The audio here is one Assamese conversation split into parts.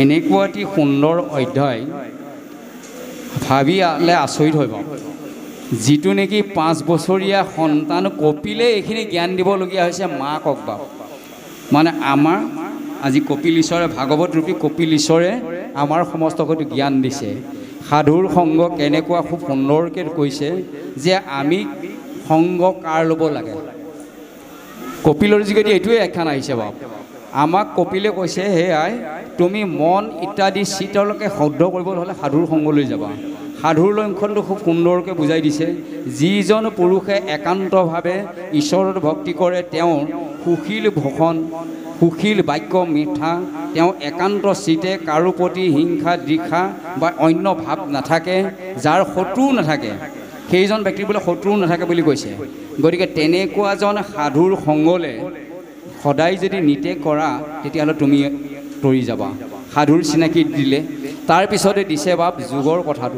এনেকুৱা এটি সুন্দৰ অধ্যায় ভাবিলে আচৰিত হৈ পাওঁ। যিটো নেকি 5 বছৰীয়া সন্তান কপিলে এইখিনি জ্ঞান দিবলগীয়া হৈছে মাকক বাপ। মানে আমাৰ আজি কপিল ঈশ্বৰে ভাগৱত ৰূপী কপিল ঈশ্বৰে আমাৰ সমস্ত কথা জ্ঞান দিছে। সাধুৰ সংগ কেনেকুৱা খুব সুন্দৰকৈ কৈছে যে আমি সংগ কাৰ ল'ব লাগে। কপিলৰ যোগেদি এইটোৱে আখ্যান আহিছে বাপ। আমাক কপিলে কৈছে হে আই তুমি মন ইত্যাদি চিতলৈকে শুদ্ধ কৰিবলৈ হ'লে সাধুৰ সংগলৈ যাবা। সাধুৰ লক্ষণটো খুব সুন্দৰকৈ বুজাই দিছে। যিজন পুৰুষে একান্তভাৱে ঈশ্বৰৰ ভক্তি কৰে তেওঁৰ সুশীল ভাষণ সুশীল বাক্য মিঠা, তেওঁ একান্ত চিতে কাৰো প্ৰতি হিংসা দৃষা বা অন্য ভাৱ নাথাকে, যাৰ শত্ৰু নাথাকে সেইজন ব্যক্তিৰ বোলে শত্ৰু নাথাকে বুলি কৈছে। গতিকে তেনেকুৱাজন সাধুৰ সংগলে সদায় যদি নিতে কৰা তেতিয়াহ'লে তুমি তৰি যাবা। সাধুৰ চিনাকি দিলে, তাৰপিছতে দিছে বাপ যুগৰ কথাটো।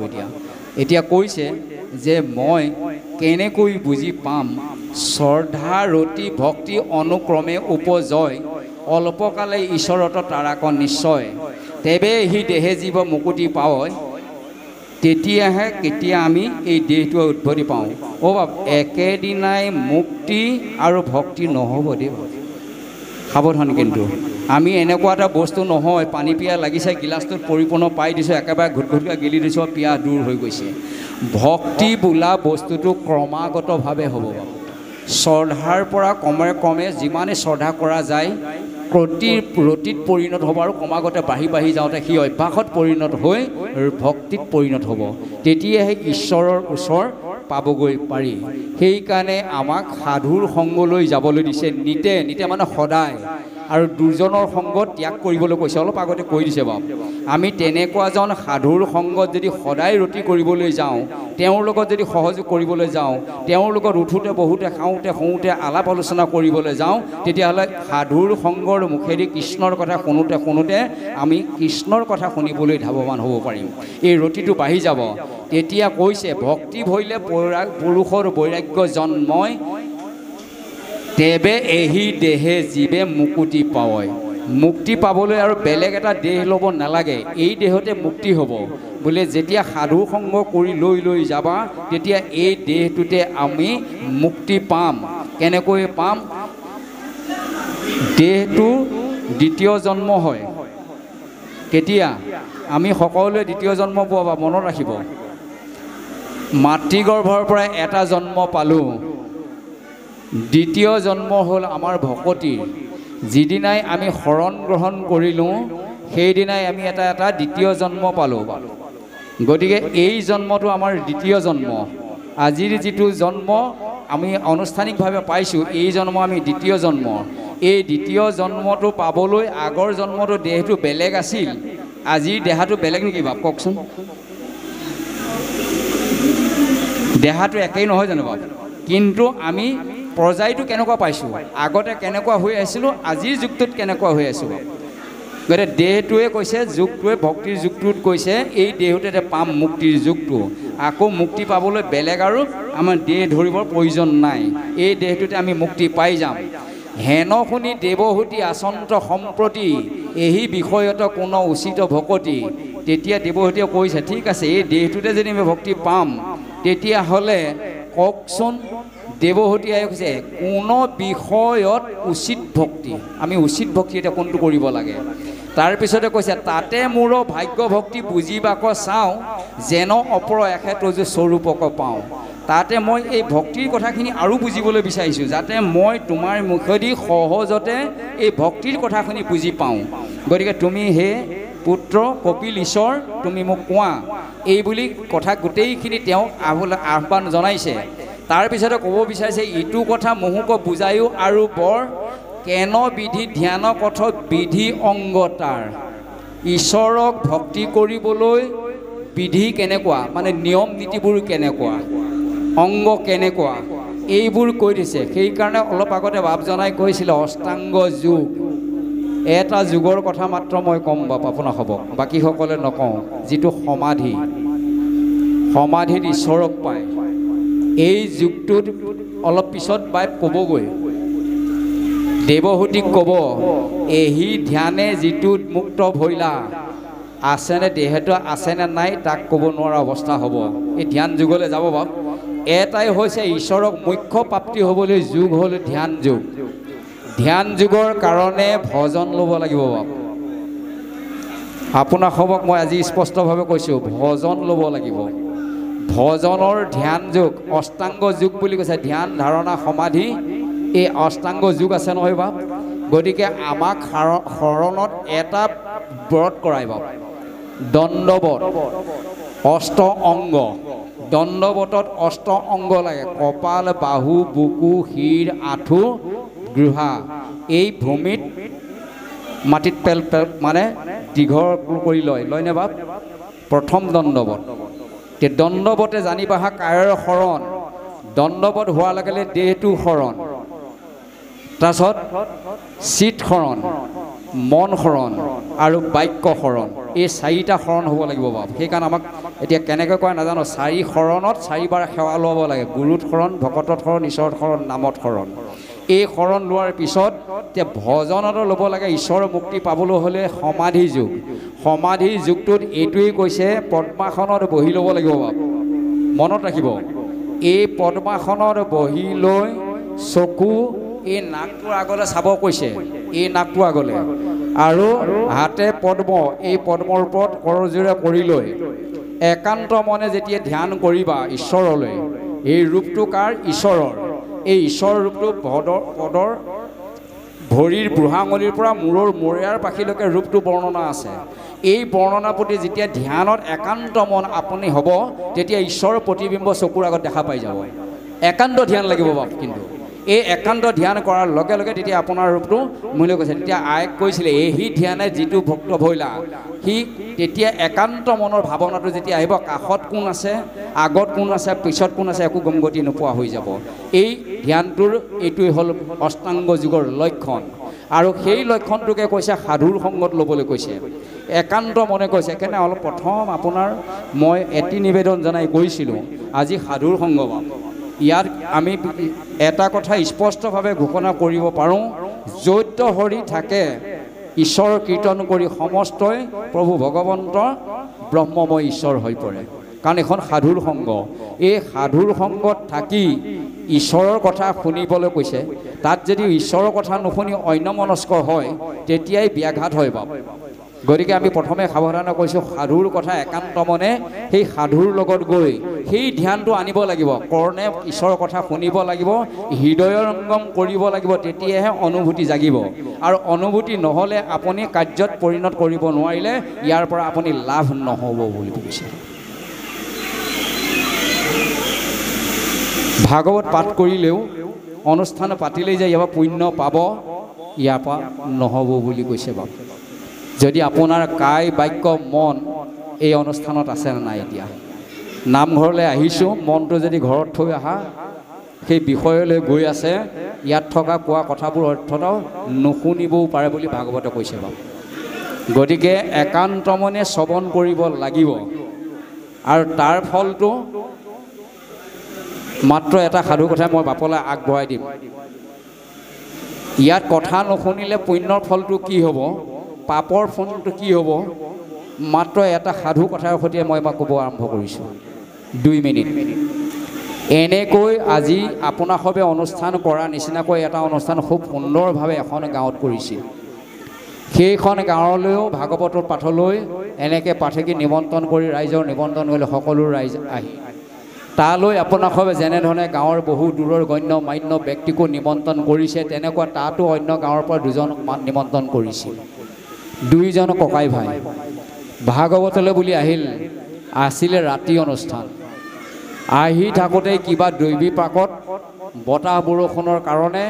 এতিয়া কৈছে যে মই কেনেকৈ বুজি পাম শ্ৰদ্ধা ৰতি ভক্তি অনুক্ৰমে উপজয়, অল্পকালে ঈশ্বৰত তাৰাক নিশ্চয়, তেবে সি দেহে জীৱ মুকুতি পায়, তেতিয়াহে কেতিয়া আমি এই দেহটো উদ্ভতি পাওঁ। অ' বাপ একেদিনাই মুক্তি আৰু ভক্তি নহ'ব দেই বাপ, সাৱধান। কিন্তু আমি এনেকুৱা এটা বস্তু নহয় পানী পিয়াহ লাগিছে গিলাচটোত পৰিপূৰ্ণ পাই দিছোঁ, একেবাৰে ঘুটঘুটকৈ গিলি দিছোঁ, পিয়াহ দূৰ হৈ গৈছে। ভক্তি বোলা বস্তুটো ক্ৰমাগতভাৱে হ'ব বাৰু। শ্ৰদ্ধাৰ পৰা ক্ৰমে ক্ৰমে যিমানে শ্ৰদ্ধা কৰা যায় ৰতিত পৰিণত হ'ব আৰু ক্ৰমাগতে বাঢ়ি বাঢ়ি যাওঁতে সি অভ্যাসত পৰিণত হৈ ভক্তিত পৰিণত হ'ব। তেতিয়াহে ঈশ্বৰৰ ওচৰ পাবগৈ পাৰি। সেইকাৰণে আমাক সাধুৰ সংগলৈ যাবলৈ দিছে। নিতে মানে সদায়, আৰু দুজনৰ সংগত ত্যাগ কৰিবলৈ কৈছে। অলপ আগতে কৈ দিছে বাৰু। আমি তেনেকুৱাজন সাধুৰ সংগত যদি সদায় ৰতি কৰিবলৈ যাওঁ, তেওঁৰ লগত যদি সহযোগ কৰিবলৈ যাওঁ, তেওঁৰ লগত উঠোঁতে বহুতে খাওঁতে শুওঁতে আলাপ আলোচনা কৰিবলৈ যাওঁ, তেতিয়াহ'লে সাধুৰ সংগৰ মুখেদি কৃষ্ণৰ কথা শুনোতে আমি কৃষ্ণৰ কথা শুনিবলৈ ধাৱমান হ'ব পাৰিম। এই ৰতিটো বাঢ়ি যাব। তেতিয়া কৈছে ভক্তি ভৰিলে পুৰুষৰ বৈৰাগ্য জন্ময়, তেবে এহি দেহে জীৱে মুকুতি পায়। মুক্তি পাবলৈ আৰু বেলেগ এটা দেহ ল'ব নালাগে, এই দেহতে মুক্তি হ'ব বোলে। যেতিয়া সাধু সংগ কৰি লৈ যাবা তেতিয়া এই দেহটোতে আমি মুক্তি পাম। কেনেকৈ পাম? দেহটো দ্বিতীয় জন্ম হয়। কেতিয়া? আমি সকলোৱে দ্বিতীয় জন্ম পোৱা মনত ৰাখিব। মাতৃগৰ্ভৰ পৰা এটা জন্ম পালোঁ, দ্বিতীয় জন্ম হ'ল আমাৰ ভকতিৰ। যিদিনাই আমি শৰণ গ্ৰহণ কৰিলোঁ সেইদিনাই আমি এটা দ্বিতীয় জন্ম পালোঁ। গতিকে এই জন্মটো আমাৰ দ্বিতীয় জন্ম। আজিৰ যিটো জন্ম আমি আনুষ্ঠানিকভাৱে পাইছোঁ, এই জন্ম আমি দ্বিতীয় জন্ম। এই দ্বিতীয় জন্মটো পাবলৈ আগৰ জন্মটো দেহটো বেলেগ আছিল, আজিৰ দেহাটো বেলেগ নেকি বাপ কওকচোন? দেহাটো একেই নহয় জানো বাপ? কিন্তু আমি পৰ্যায়টো কেনেকুৱা পাইছোঁ, আগতে কেনেকুৱা হৈ আছিলোঁ, আজিৰ যুগটোত কেনেকুৱা হৈ আছোঁ। গতিকে দেহটোৱে কৈছে, যুগটোৱে ভক্তিৰ যুগটোত কৈছে এই দেহটোতে পাম মুক্তিৰ যুগটো। আকৌ মুক্তি পাবলৈ বেলেগ আৰু আমাৰ দেহ ধৰিবৰ প্ৰয়োজন নাই, এই দেহটোতে আমি মুক্তি পাই যাম। হেন শুনি দেৱহূতি আচন্ত সম্প্ৰতি, এই বিষয়ত কোনো উচিত ভকতি। তেতিয়া দেৱহূতিয়ে কৈছে ঠিক আছে, এই দেহটোতে যদি আমি ভক্তি পাম তেতিয়াহ'লে কওকচোন। দেৱহূতিয়ে কৈছে কোনো বিষয়ত উচিত ভক্তি, আমি উচিত ভক্তি এতিয়া কোনটো কৰিব লাগে। তাৰপিছতে কৈছে তাতে মোৰ ভাগ্য ভক্তি বুজিবাক চাওঁ, যেন অপৰ এখেত স্বৰূপক পাওঁ। তাতে মই এই ভক্তিৰ কথাখিনি আৰু বুজিবলৈ বিচাৰিছোঁ, যাতে মই তোমাৰ মুখেদি সহজতে এই ভক্তিৰ কথাখিনি বুজি পাওঁ। গতিকে তুমি হে পুত্ৰ কপিল ঈশ্বৰ তুমি মোক কোৱা, এই বুলি কথা গোটেইখিনি তেওঁক আহ্বান জনাইছে। তাৰপিছতে ক'ব বিচাৰিছে ইটো কথা মহুক বুজায়ো আৰু বৰ, কেন বিধি ধ্যান কথ বিধি অংগতাৰ। ঈশ্বৰক ভক্তি কৰিবলৈ বিধি কেনেকুৱা, মানে নিয়ম নীতিবোৰ কেনেকুৱা, অংগ কেনেকুৱা, এইবোৰ কৈ দিছে। সেইকাৰণে অলপ আগতে বাপ জনাই কৈছিলে অষ্টাংগ যোগ। এটা যুগৰ কথা মাত্ৰ মই ক'ম বাপ আপোনাক হ'ব, বাকীসকলে নকওঁ। যিটো সমাধিত ঈশ্বৰক পায়, এই যুগটোত অলপ পিছত বাই ক'বগৈ দেৱহূতিক ক'ব এহি ধ্যানে যিটো মুক্ত ভৈলা আছেনে দেহটো আছেনে নাই তাক ক'ব নোৱাৰা অৱস্থা হ'ব। এই ধ্যান যুগলৈ যাব বাৰু। এটাই হৈছে ঈশ্বৰক মুখ্য প্ৰাপ্তি হ'বলৈ যুগ হ'ল ধ্যান যুগ। ধ্যান যুগৰ কাৰণে ভজন ল'ব লাগিব বাৰু। আপোনাসৱক মই আজি স্পষ্টভাৱে কৈছোঁ, ভজন ল'ব লাগিব। ভজনৰ ধ্যান যুগ, অষ্টাংগ যুগ বুলি কৈছে। ধ্যান, ধাৰণা, সমাধি, এই অষ্টাংগ যুগ আছে নহয় বাপ। গতিকে আমাক শৰণত এটা ব্ৰত কৰাইব, দণ্ডবত, অষ্ট অংগ। দণ্ডবতত অষ্ট অংগ লাগে। কপাল, বাহু, বুকু, শিৰ, আঁঠু, গৃহা। এই ভূমিত মাটিত পেল মানে দীঘল কৰি লয়নে বাপ? প্ৰথম দণ্ডবত। দণ্ডবতে জানিবা কায়ৰ শৰণ। দণ্ডবত হোৱাৰ লগে লগে দেহটো শৰণ, তাৰপিছত চিত শৰণ, মন শৰণ আৰু বাক্য শৰণ। এই চাৰিটা শৰণ হ'ব লাগিব বাপ। সেইকাৰণে আমাক এতিয়া কেনেকৈ কয় নাজানো, 4 শৰণত 4বাৰ সেৱা ল'ব লাগে। গুৰুত শৰণ, ভকতত শৰণ, ঈশ্বৰত শৰণ, নামত শৰণ। এই শৰণ লোৱাৰ পিছত এতিয়া ভজনতো ল'ব লাগে। ঈশ্বৰৰ মুক্তি পাবলৈ হ'লে সমাধি যুগ। সমাধি যুগটোত এইটোৱেই কৈছে, পদ্মাসনত বহি ল'ব লাগিব বাপ। মনত ৰাখিব, এই পদ্মাসনত বহি লৈ চকু এই নাকটোৰ আগলৈ চাব কৈছে, এই নাকটোৰ আগলৈ, আৰু হাতে পদ্ম, এই পদ্মৰ ওপৰত কৰজোৰে কৰি লৈ একান্ত মনে যেতিয়া ধ্যান কৰিবা ঈশ্বৰলৈ। এই ৰূপটো কাৰ? ঈশ্বৰৰ। এই ঈশ্বৰ ৰূপটো পদৰ ভৰিৰ বুঢ়া আঙুলিৰ পৰা মূৰৰ মূৰীয়াৰ পাখিলৈকে ৰূপটো বৰ্ণনা আছে। এই বৰ্ণনাৰ প্ৰতি যেতিয়া ধ্যানত একান্ত মন আপুনি হ'ব, তেতিয়া ঈশ্বৰৰ প্ৰতিবিম্ব চকুৰ আগত দেখা পাই যাব। একান্ত ধ্যান লাগিব বাপ। কিন্তু এই একান্ত ধ্যান কৰাৰ লগে লগে তেতিয়া আপোনাৰ ৰূপটো মূল্য কৈছে। তেতিয়া আয়েক কৈছিলে, এহি ধ্যানে যিটো ভক্ত ভৈলা, সি তেতিয়া একান্ত মনৰ ভাৱনাটো যেতিয়া আহিব, কাষত কোন আছে, আগত কোন আছে, পিছত কোন আছে, একো গমগতি নোপোৱা হৈ যাব। এই ধ্যানটোৰ এইটোৱে হ'ল অষ্টাংগ যুগৰ লক্ষণ। আৰু সেই লক্ষণটোকে কৈছে সাধুৰ সংগত ল'বলৈ কৈছে, একান্ত মনে কৈছে। সেইকাৰণে অলপ প্ৰথম আপোনাৰ মই এটি নিবেদন জনাই গৈছিলোঁ, আজি সাধুৰ সংগ। ইয়াত আমি এটা কথা স্পষ্টভাৱে ঘোষণা কৰিব পাৰোঁ, য'ত হৰি থাকে ঈশ্বৰ কীৰ্তন কৰি সমস্তই প্ৰভু ভগৱন্ত ব্ৰহ্মময় ঈশ্বৰ হৈ পৰে। কাৰণ এখন সাধুৰ সংগ। এই সাধুৰ সংগত থাকি ঈশ্বৰৰ কথা শুনিবলৈ কৈছে। তাত যদি ঈশ্বৰৰ কথা নুশুনি অন্যমনস্ক হয়, তেতিয়াই ব্যাঘাত হয় বাপ। গতিকে আমি প্ৰথমে সাৱধানে কৈছোঁ, সাধুৰ কথা একান্ত মনে সেই সাধুৰ লগত গৈ সেই ধ্যানটো আনিব লাগিব। কৰ্ণে ঈশ্বৰৰ কথা শুনিব লাগিব, হৃদয়ংগম কৰিব লাগিব, তেতিয়াহে অনুভূতি জাগিব। আৰু অনুভূতি নহ'লে আপুনি কাৰ্যত পৰিণত কৰিব নোৱাৰিলে ইয়াৰ পৰা আপুনি লাভ নহ'ব বুলি কৈছে। ভাগৱত পাঠ কৰিলেও, অনুষ্ঠান পাতিলেই যে ইয়াৰ পৰা পুণ্য পাব, ইয়াৰ পৰা নহ'ব বুলি কৈছে বাৰু। যদি আপোনাৰ কায়, বাক্য, মন এই অনুষ্ঠানত আছে নে নাই? এতিয়া নামঘৰলৈ আহিছোঁ, মনটো যদি ঘৰত থৈ আহা, সেই বিষয়লৈ গৈ আছে, ইয়াত থকা কোৱা কথাবোৰ অৰ্থটো নুশুনিবও পাৰে বুলি ভাগৱতে কৈছে বাৰু। গতিকে একান্ত মনে শ্ৰৱণ কৰিব লাগিব। আৰু তাৰ ফলটো মাত্ৰ এটা সাধু কথা মই বাপলৈ আগবঢ়াই দিম। ইয়াত কথা নুশুনিলে পুণ্যৰ ফলটো কি হ'ব, পাপৰ ফলটো কি হ'ব, মাত্ৰ এটা সাধু কথাৰ সৈতে মই ক'ব আৰম্ভ কৰিছোঁ। 2 মিনিট। এনেকৈ আজি আপোনাৰ সবে অনুষ্ঠান কৰা নিচিনাকৈ এটা অনুষ্ঠান খুব সুন্দৰভাৱে এখন গাঁৱত কৰিছিল। সেইখন গাঁৱলৈও ভাগৱতৰ পাঠলৈ এনেকৈ পাঠকে নিমন্ত্ৰণ কৰি ৰাইজৰ নিমন্ত্ৰণ কৰিলে, সকলো ৰাইজ আহি তালৈ আপোনাৰ সবে যেনেধৰণে গাঁৱৰ বহু দূৰৰ গণ্য মান্য ব্যক্তিকো নিমন্ত্ৰণ কৰিছে, তেনেকুৱা তাতো অন্য গাঁৱৰ পৰা 2জন নিমন্ত্ৰণ কৰিছিল। 2জন ককাই ভাই ভাগৱতলৈ বুলি আহিল। আছিলে ৰাতি অনুষ্ঠান। আহি থাকোঁতে কিবা দৈবী পাকত বতাহ বৰষুণৰ কাৰণে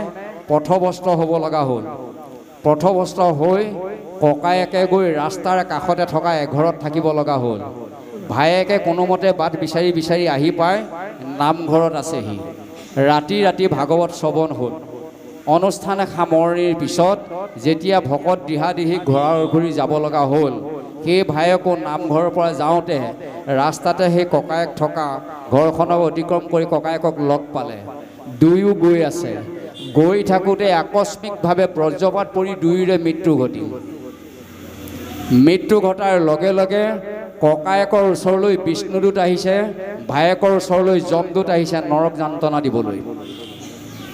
পথভ্ৰষ্ট হ'ব লগা হ'ল। পথভ্ৰষ্ট হৈ ককায়েকে গৈ ৰাস্তাৰ কাষতে থকা এঘৰত থাকিব লগা হ'ল। ভায়েকে কোনোমতে বাট বিচাৰি বিচাৰি আহি পাই নামঘৰত আছেহি। ৰাতি ৰাতি ভাগৱত শ্ৰৱণ হ'ল। অনুষ্ঠান সামৰণিৰ পিছত যেতিয়া ভকত দিহাদিহি ঘূৰা ঘূৰি যাব লগা হ'ল, সেই ভায়েকো নামঘৰৰ পৰা যাওঁতে ৰাস্তাতে সেই ককায়েক থকা ঘৰখনক অতিক্ৰম কৰি ককায়েকক লগ পালে। দুয়ো গৈ আছে। গৈ থাকোঁতে আকস্মিকভাৱে বজ্ৰপাত পৰি দুয়োৰে মৃত্যু ঘটিল। মৃত্যু ঘটাৰ লগে লগে ককায়েকৰ ওচৰলৈ বিষ্ণুদূত আহিছে, ভায়েকৰ ওচৰলৈ যমদূত আহিছে নৰক যান্ত্ৰণা দিবলৈ।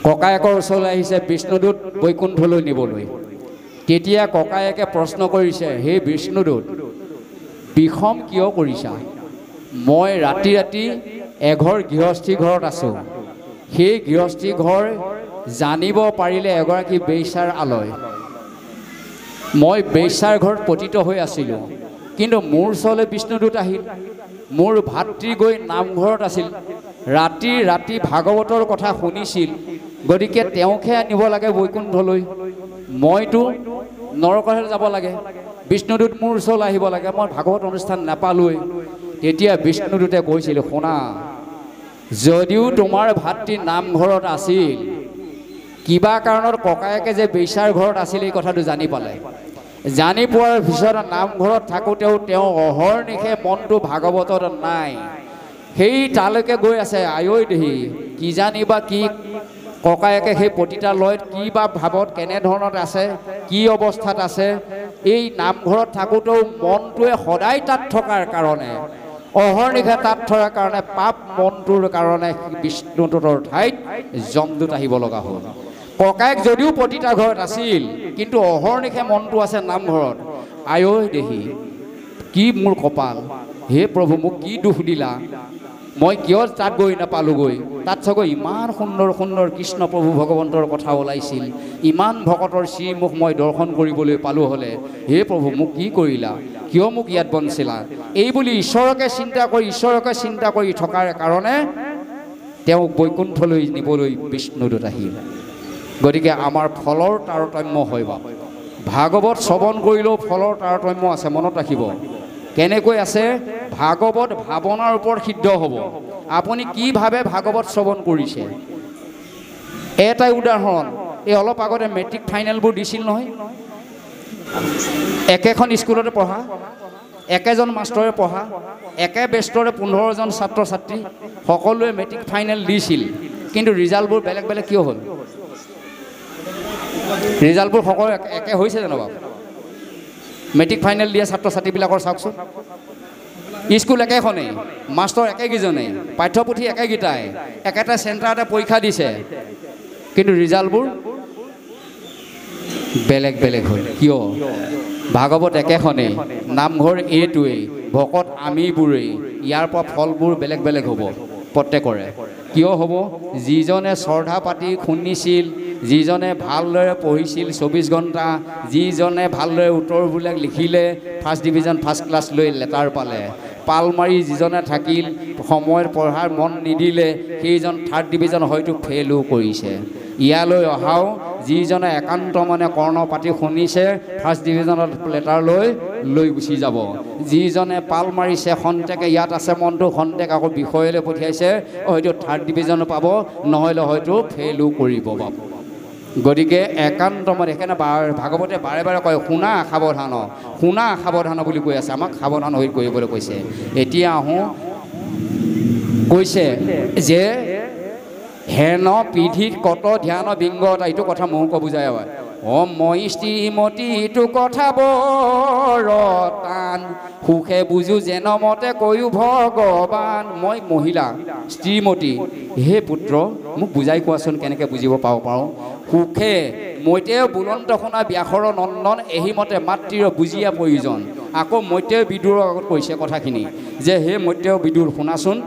ককায়েকৰ ওচৰলৈ আহিছে বিষ্ণুদূত বৈকুণ্ঠলৈ নিবলৈ। তেতিয়া ককায়েকে প্ৰশ্ন কৰিছে, হে বিষ্ণুদূত, বিষম কিয় কৰিছা? মই ৰাতি ৰাতি এঘৰ গৃহস্থী ঘৰত আছোঁ। সেই গৃহস্থী ঘৰ জানিব পাৰিলে এগৰাকী বেশ্যাৰ আলয়। মই বেশ্যাৰ ঘৰত পতিত হৈ আছিলোঁ, কিন্তু মোৰ ওচৰলৈ বিষ্ণুদূত আহিল। মোৰ ভাতৃ গৈ নামঘৰত আছিল, ৰাতি ৰাতি ভাগৱতৰ কথা শুনিছিল, গতিকে তেওঁকহে আনিব লাগে বৈকুণ্ঠলৈ। মইতো নৰকহে যাব লাগে, বিষ্ণুদূত মোৰ ওচৰলৈ আহিব লাগে, মই ভাগৱত অনুষ্ঠান নাপালোৱেই। তেতিয়া বিষ্ণুদূতে কৈছিল, শুনা, যদিও তোমাৰ ভাতৃ নামঘৰত আছিল, কিবা কাৰণত ককায়েকে যে বেশ্যাৰ ঘৰত আছিল এই কথাটো জানি পালে। জানি পোৱাৰ পিছত নামঘৰত থাকোঁতেও তেওঁ অহৰ্নিশে মনটো ভাগৱতত নাই। সেই তালৈকে গৈ আছে, আয়ৈ দেহি, কি জানিবা কি ককায়েকে সেই পতিতালয়ত কি বা ভাৱত কেনেধৰণত আছে, কি অৱস্থাত আছে। এই নামঘৰত থাকোঁতেও মনটোৱে সদায় তাত থকাৰ কাৰণে, অহৰ্নিশে তাত থকাৰ কাৰণে, পাপ মনটোৰ কাৰণে বিষ্ণুদূতৰ ঠাইত যমদূত আহিব লগা হ'ল। ককায়েক যদিও পতিতা ঘৰত আছিল, কিন্তু অহৰ্নিশে মনটো আছে নামঘৰত। আয়ৈ দেহি, কি মোৰ কপাল, হে প্ৰভু, মোক কি দুখ দিলা, মই কিয় তাত গৈ নাপালোঁগৈ? তাত চাগৈ ইমান সুন্দৰ সুন্দৰ কৃষ্ণ প্ৰভু ভগৱন্তৰ কথা ওলাইছিল, ইমান ভকতৰ শ্ৰীমুখ মই দৰ্শন কৰিবলৈ পালোঁ হ'লে, হে প্ৰভু, মোক কি কৰিলা, কিয় মোক ইয়াত বঞ্চিলা? এই বুলি ঈশ্বৰকে চিন্তা কৰি থকাৰ কাৰণে তেওঁক বৈকুণ্ঠলৈ নিবলৈ বিষ্ণুদূত আহিল। গতিকে আমাৰ ফলৰ তাৰতম্য হয় বা ভাগৱত শ্ৰৱণ কৰিলেও ফলৰ তাৰতম্য আছে, মনত ৰাখিব। কেনেকৈ আছে? ভাগৱত ভাৱনাৰ ওপৰত সিদ্ধ হ'ব। আপুনি কি ভাৱে ভাগৱত শ্ৰৱণ কৰিছে। এটাই উদাহৰণ, এই অলপ আগতে মেট্ৰিক ফাইনেলবোৰ দিছিল নহয়, একেখন স্কুলতে পঢ়া, একেজন মাষ্টৰে পঢ়া, একে বেষ্টৰে 15জন ছাত্ৰ ছাত্ৰী, সকলোৱে মেট্ৰিক ফাইনেল দিছিল, কিন্তু ৰিজাল্টবোৰ বেলেগ বেলেগ কিয় হ'ল? ৰিজাল্টবোৰ সকলো একে হৈছে জানো বাৰু? মেট্ৰিক ফাইনেল দিয়া ছাত্ৰ ছাত্ৰীবিলাকৰ চাওকচোন, স্কুল একেখনেই, মাষ্টৰ একেকেইজনেই, পাঠ্যপুথি একেকেইটাই, একেটা চেণ্টাৰতে পৰীক্ষা দিছে, কিন্তু ৰিজাল্টবোৰ বেলেগ বেলেগ হ'ল। কিয়? ভাগৱত একেখনেই, নামঘৰ এইটোৱেই, ভকত আমিবোৰেই, ইয়াৰ পৰা ফলবোৰ বেলেগ বেলেগ হ'ব প্ৰত্যেকৰে। কিয় হ'ব? যিজনে শ্ৰদ্ধা পাতি শুনিছিল, যিজনে ভালদৰে পঢ়িছিল 24 ঘণ্টা, যিজনে ভালদৰে উত্তৰবিলাক লিখিলে, ফাৰ্ষ্ট ডিভিজন ফাৰ্ষ্ট ক্লাছ লৈ লেটাৰ পালে, পাল মাৰি যিজনে থাকিল, সময়ত পঢ়াৰ মন নিদিলে, সেইজন থাৰ্ড ডিভিজন হয়তো ফেইলো কৰিছে। ইয়ালৈ অহাও যিজনে একান্ত মানে কৰ্ণ পাতি শুনিছে, ফাৰ্ষ্ট ডিভিজনত লেটাৰ লৈ গুচি যাব। যিজনে পাল মাৰিছে, খন্তেকে ইয়াত আছে মনটো, খন্তেক আকৌ বিষয়লৈ পঠিয়াইছে, হয়তো থাৰ্ড ডিভিজন পাব, নহ'লে হয়তো ফেইলো কৰিব পাব। গতিকে একান্ত মানে সেইকাৰণে ভাগৱতে বাৰে বাৰে কয়, শুনা সাৱধান, শুনা সাৱধান বুলি কৈ আছে, আমাক সাৱধান হৈ কৰিবলৈ কৈছে। এতিয়া আহোঁ, কৈছে যে হেন পিধিত কত ধ্যান বিংগতা, এইটো কথা মহোক বুজাই হয়। মই শ্ৰীমতী এইটো কথা বৰ টান, সুখে বুজো যেন মতে কৈও ভগৱান। মই মহিলা শ্ৰীমতী, হে পুত্ৰ মোক বুজাই কোৱাচোন কেনেকৈ বুজিব পাৰোঁ। সুখে মৈতেয় বুলন্ত শুনা ব্যাসৰ নন্দন, এহিমতে মাতৃৰ বুজিয়া প্ৰয়োজন। আকৌ মৈতেয় বিদুৰৰ আগত কৈছে কথাখিনি যে হে মৈতেয় বিদুৰ শুনাচোন,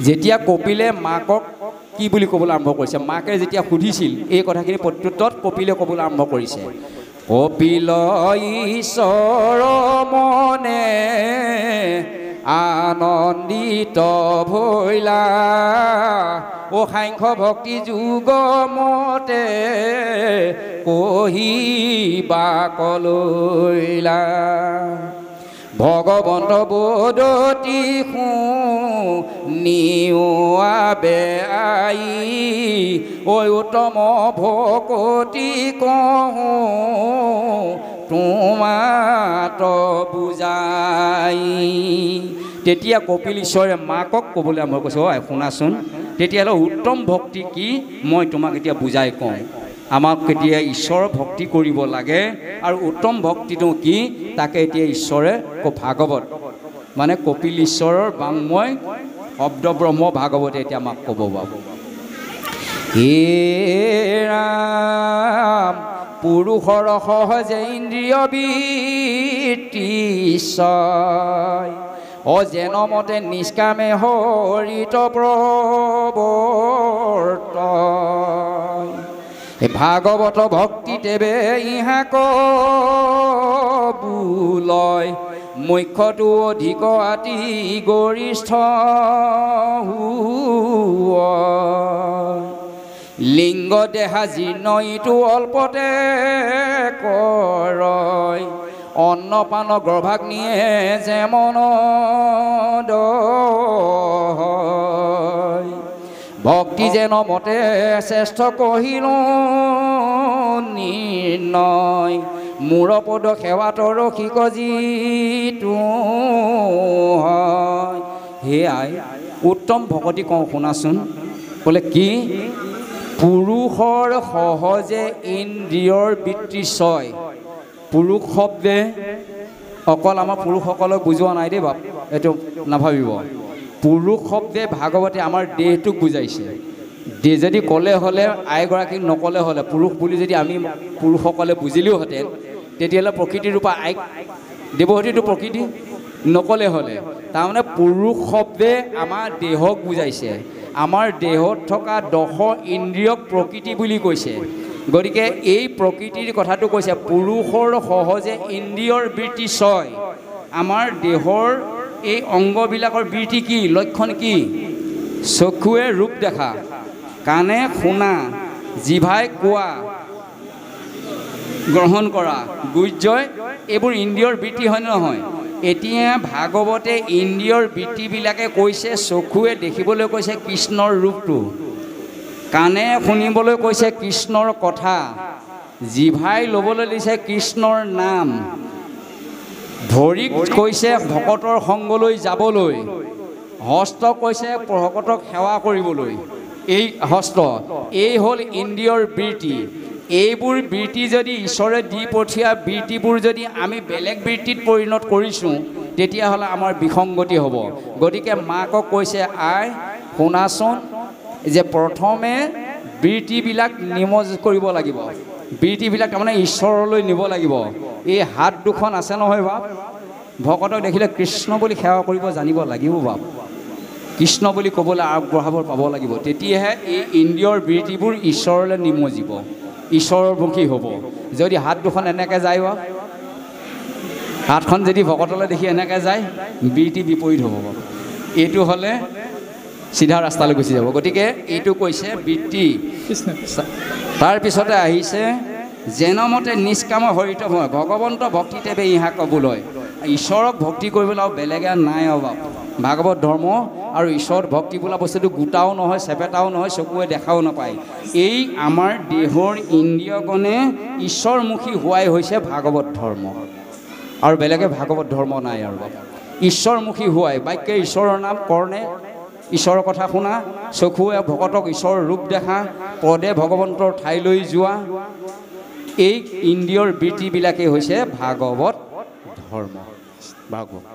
যেতিয়া কপিলে মাকক কি বুলি ক'বলৈ আৰম্ভ কৰিছে, মাকে যেতিয়া সুধিছিল এই কথাখিনি প্ৰত্যুত্তৰত কপিলে ক'বলৈ আৰম্ভ কৰিছে, কপিল ঈশ্বৰ মনে আনন্দিত ভৈলা, ও সাংখ্য ভক্তি যুগ মতে কহিবা কলৈলা। ভগৱন্ত বদতি শুনিওৱাবে আই, ঐ উত্তম ভকতি কহোঁ তোমাত বুজাই। তেতিয়া কপিল ঈশ্বৰে মাকক ক'বলৈ আৰম্ভ কৈছে, অ শুনাচোন, তেতিয়াহ'লে উত্তম ভক্তি কি মই তোমাক এতিয়া বুজাই কওঁ। আমাক এতিয়া ঈশ্বৰৰ ভক্তি কৰিব লাগে, আৰু উত্তম ভক্তিটো কি তাকে এতিয়া ঈশ্বৰে ভাগৱত মানে কপিল ঈশ্বৰৰ বাংময় শব্দ ব্ৰহ্ম ভাগৱতে এতিয়া আমাক ক'ব পাব। হে ৰাম পুৰুষৰ সহজে ইন্দ্ৰিয় বৃত্তি ছয়, অজেনমতে নিষ্কামে হৰিত প্ৰৱৰ্তয়, ভাগৱত ভক্তি তেবে ইহা কবুলয়, মুখ্যটো অধিক আতি গৰিষ্ঠ লিংগ দেহা জীৰ্ণ ইটো অল্পতে কৰয়, অন্নপান গৰ্ভাগ্নিয়ে যেমন দয়, ভক্তি যেন মতে শ্ৰেষ্ঠ কহিল নিৰ্ণয়, মূৰ পদ সেৱাত ৰসিক যিটো হয়। সেয়াই উত্তম ভকতি কওঁ শুনাচোন, বোলে কি পুৰুষৰ সহজে ইন্দ্ৰিয়ৰ বৃত্তি ছয়। পুৰুষ শব্দে অকল আমাৰ পুৰুষসকলক বুজোৱা নাই দেই বাপ, এইটো নাভাবিব। পুৰুষ শব্দে ভাগৱতে আমাৰ দেহটোক বুজাইছে। দেহ যদি ক'লে হ'লে আইগৰাকীক নক'লে হ'লে, পুৰুষ বুলি যদি আমি পুৰুষসকলে বুজিলেওহেঁতেন, তেতিয়াহ'লে প্ৰকৃতিৰ ৰূপা আইক দেৱহতীটো প্ৰকৃতি নক'লে হ'লে। তাৰমানে পুৰুষ শব্দে আমাৰ দেহক বুজাইছে। আমাৰ দেহত থকা 10 ইন্দ্ৰিয়ক প্ৰকৃতি বুলি কৈছে। গতিকে এই প্ৰকৃতিৰ কথাটো কৈছে, পুৰুষৰ সহজে ইন্দ্ৰিয়ৰ বৃত্তি ছয়। আমাৰ দেহৰ এই অংগবিলাকৰ বৃত্তি কি, লক্ষণ কি? চকুৱে ৰূপ দেখা, কাণে শুনা, জিভাই কোৱা, গ্ৰহণ কৰা, গুহ্যই এইবোৰ ইন্দ্ৰিয়ৰ বৃত্তি হয় নে নহয়? এতিয়া ভাগৱতে ইন্দ্ৰিয়ৰ বৃত্তিবিলাকে কৈছে, চকুৱে দেখিবলৈ কৈছে কৃষ্ণৰ ৰূপটো, কাণে শুনিবলৈ কৈছে কৃষ্ণৰ কথা, জিভাই ল'বলৈ দিছে কৃষ্ণৰ নাম, ভৰিক কৈছে ভকতৰ সংগলৈ যাবলৈ, হস্ত কৈছে ভকতক সেৱা কৰিবলৈ। এই হস্ত, এই হ'ল ইন্দ্ৰিয়ৰ বৃত্তি। এইবোৰ বৃত্তি যদি ঈশ্বৰে দি পঠিওৱা বৃত্তিবোৰ যদি আমি বেলেগ বৃত্তিত পৰিণত কৰিছোঁ, তেতিয়াহ'লে আমাৰ বিসংগতি হ'ব। গতিকে মাকক কৈছে, আই শুনাচোন, যে প্ৰথমে বৃত্তিবিলাক নিমজ কৰিব লাগিব। বৃত্তিবিলাক তাৰমানে ঈশ্বৰলৈ নিব লাগিব। এই হাত দুখন আছে নহয় বাপ, ভকতক দেখিলে কৃষ্ণ বুলি সেৱা কৰিব জানিব লাগিব বাপ, কৃষ্ণ বুলি ক'বলৈ আগবঢ়াব পাব লাগিব। তেতিয়াহে এই ইন্দ্ৰিয়ৰ বৃত্তিবোৰ ঈশ্বৰলৈ নিমজিব, ঈশ্বৰমুখী হ'ব। যদি হাত দুখন এনেকৈ যায় বাপ, হাতখন যদি ভকতলৈ দেখি এনেকৈ যায়, বৃত্তি বিপৰীত হ'ব বাপ। এইটো হ'লে চিধা ৰাস্তালৈ গুচি যাব। গতিকে এইটো কৈছে বৃত্তি। তাৰপিছতে আহিছে যেনমতে নিষ্কাম হৰিত হয়, ভগৱন্ত ভক্তি তেবে ইহা কবুলয়। ঈশ্বৰক ভক্তি কৰিবলৈ আৰু বেলেগে নাই অভাৱ। ভাগৱত ধৰ্ম আৰু ঈশ্বৰত ভক্তি বোলা বস্তুটো গোটাও নহয়, চেপেটাও নহয়, চকুৱে দেখাও নাপায়। এই আমাৰ দেহৰ ইন্দ্ৰিয়গণে ঈশ্বৰমুখী হোৱাই হৈছে ভাগৱত ধৰ্ম, আৰু বেলেগে ভাগৱত ধৰ্ম নাই। আৰু ঈশ্বৰমুখী হোৱাই বাক্যে ঈশ্বৰৰ নাম, কৰ্ণে ঈশ্বৰৰ কথা শুনা, চকুৱে ভকতক ঈশ্বৰৰ ৰূপ দেখা, পদে ভগৱন্তৰ ঠাইলৈ যোৱা, এই ইন্দ্ৰিয়ৰ বৃত্তিবিলাকেই হৈছে ভাগৱত ধৰ্ম। ভাগৱত